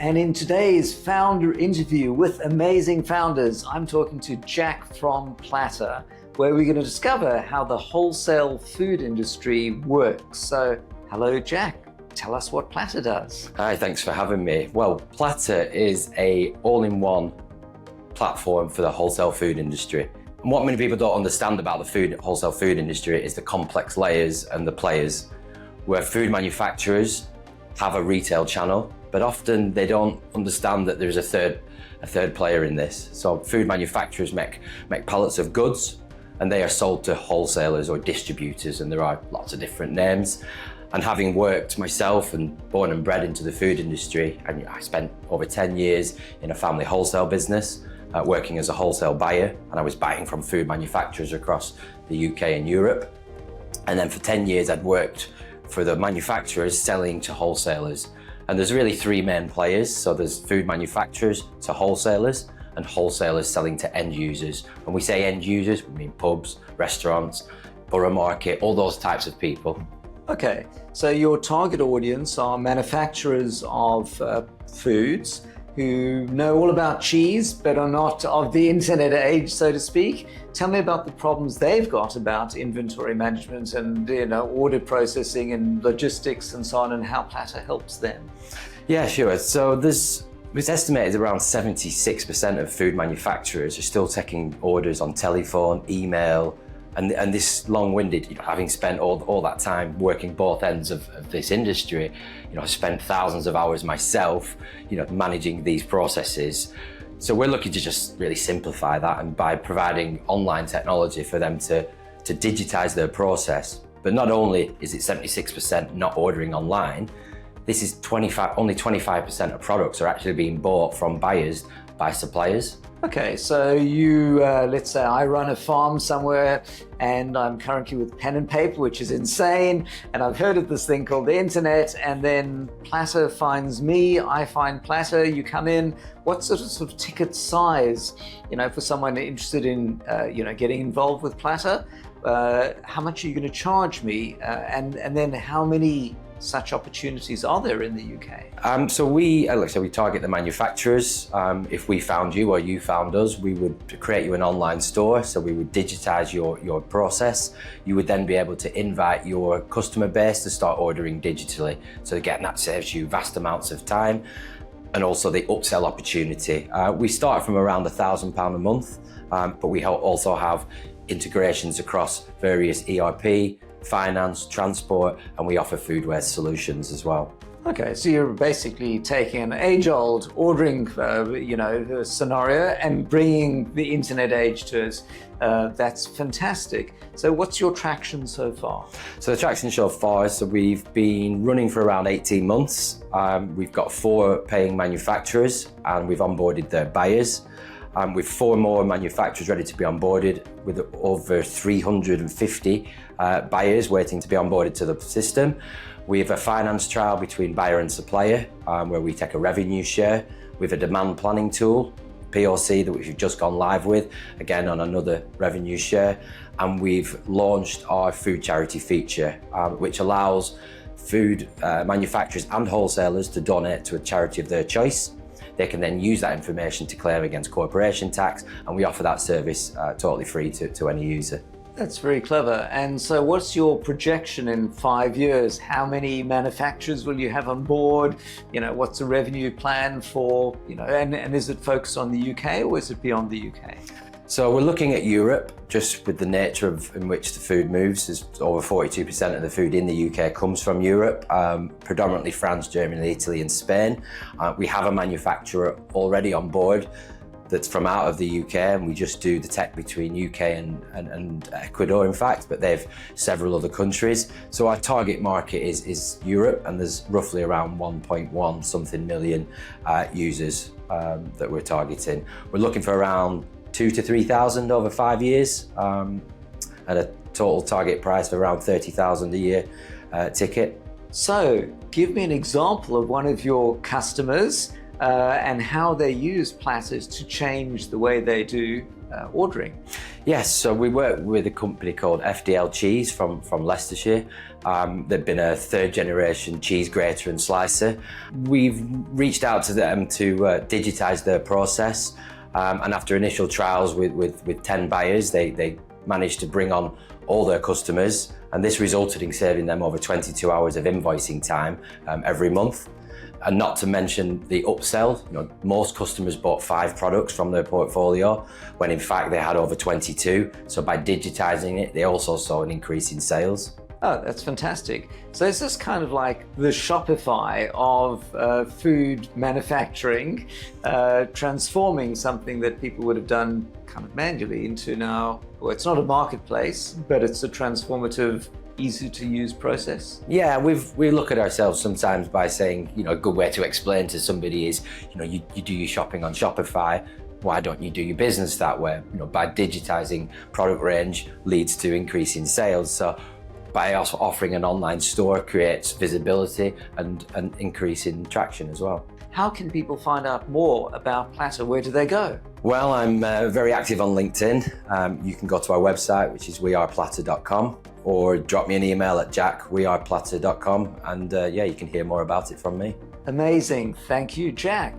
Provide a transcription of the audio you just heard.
and in today's founder interview with amazing founders, I'm talking to Jack from Platter, where we're going to discover how the wholesale food industry works. So, hello Jack, tell us what Platter does. Hi, thanks for having me. Well, Platter is a all-in-one platform for the wholesale food industry. And what many people don't understand about the wholesale food industry is the complex layers and the players, where food manufacturers have a retail channel, but often they don't understand that there's a third player in this. So food manufacturers make pallets of goods, and they are sold to wholesalers or distributors, and there are lots of different names. And having worked myself and born and bred into the food industry, and I spent over 10 years in a family wholesale business, working as a wholesale buyer, and I was buying from food manufacturers across the UK and Europe. And then for 10 years I'd worked for the manufacturers selling to wholesalers. And there's really three main players. So there's food manufacturers to wholesalers, and wholesalers selling to end users. When we say end users, we mean pubs, restaurants, borough market, all those types of people. Okay, so your target audience are manufacturers of foods who know all about cheese but are not of the internet age, so to speak. Tell me about the problems they've got about inventory management and order processing and logistics and so on, and how Platter helps them. Yeah, sure. So it's estimated around 76% of food manufacturers are still taking orders on telephone, email, and this long-winded, having spent all that time working both ends of this industry, I spent thousands of hours myself, managing these processes. So we're looking to just really simplify that, and by providing online technology for them to digitize their process. But not only is it 76% not ordering online, this is only 25% of products are actually being bought from buyers by suppliers. Okay, so let's say I run a farm somewhere and I'm currently with pen and paper, which is insane, and I've heard of this thing called the internet, and then Platter finds me, I find Platter, you come in. What sort of ticket size, for someone interested in, getting involved with Platter, how much are you going to charge me, and then how many such opportunities are there in the UK? So we target the manufacturers. If we found you or you found us, we would create you an online store. So we would digitize your process. You would then be able to invite your customer base to start ordering digitally. So again, that saves you vast amounts of time, and also the upsell opportunity. We start from around £1,000 a month, but we also have integrations across various ERP, finance, transport, and we offer food waste solutions as well. Okay, so you're basically taking an age-old ordering, scenario and bringing the internet age to us. That's fantastic. So what's your traction so far? So the traction so far, we've been running for around 18 months. We've got 4 paying manufacturers, and we've onboarded their buyers. With 4 more manufacturers ready to be onboarded, with over 350 buyers waiting to be onboarded to the system. We have a finance trial between buyer and supplier, where we take a revenue share. We have a demand planning tool, POC, that we've just gone live with, again on another revenue share. And we've launched our food charity feature, which allows food manufacturers and wholesalers to donate to a charity of their choice. They can then use that information to claim against corporation tax, and we offer that service totally free to any user. That's very clever. And so what's your projection in 5 years? How many manufacturers will you have on board? What's the revenue plan for, and is it focused on the UK or is it beyond the UK? So we're looking at Europe, just with the nature in which the food moves. There's over 42% of the food in the UK comes from Europe, predominantly France, Germany, Italy and Spain. We have a manufacturer already on board that's from out of the UK, and we just do the tech between UK and Ecuador, in fact, but they've several other countries. So our target market is Europe, and there's roughly around 1.1 something million users that we're targeting. We're looking for around 2,000 to 3,000 over 5 years, at a total target price of around 30,000 a year ticket. So give me an example of one of your customers and how they use Platters to change the way they do ordering? Yes, so we work with a company called FDL Cheese from Leicestershire. They've been a third generation cheese grater and slicer. We've reached out to them to digitise their process, and after initial trials with 10 buyers, they managed to bring on all their customers, and this resulted in saving them over 22 hours of invoicing time every month. And not to mention the upsell. Most customers bought 5 products from their portfolio, when in fact they had over 22. So by digitising it, they also saw an increase in sales. Oh, that's fantastic. So is this kind of like the Shopify of food manufacturing, transforming something that people would have done kind of manually into now, well, it's not a marketplace, but it's a transformative, easy to use process? Yeah, we look at ourselves sometimes by saying, a good way to explain to somebody is, you do your shopping on Shopify. Why don't you do your business that way? By digitising product range leads to increase in sales. So by us offering an online store creates visibility and an increase in traction as well. How can people find out more about Platter? Where do they go? Well, I'm very active on LinkedIn. You can go to our website, which is weareplatter.com, or drop me an email at jack@weareplatter.com, and you can hear more about it from me. Amazing. Thank you, Jack.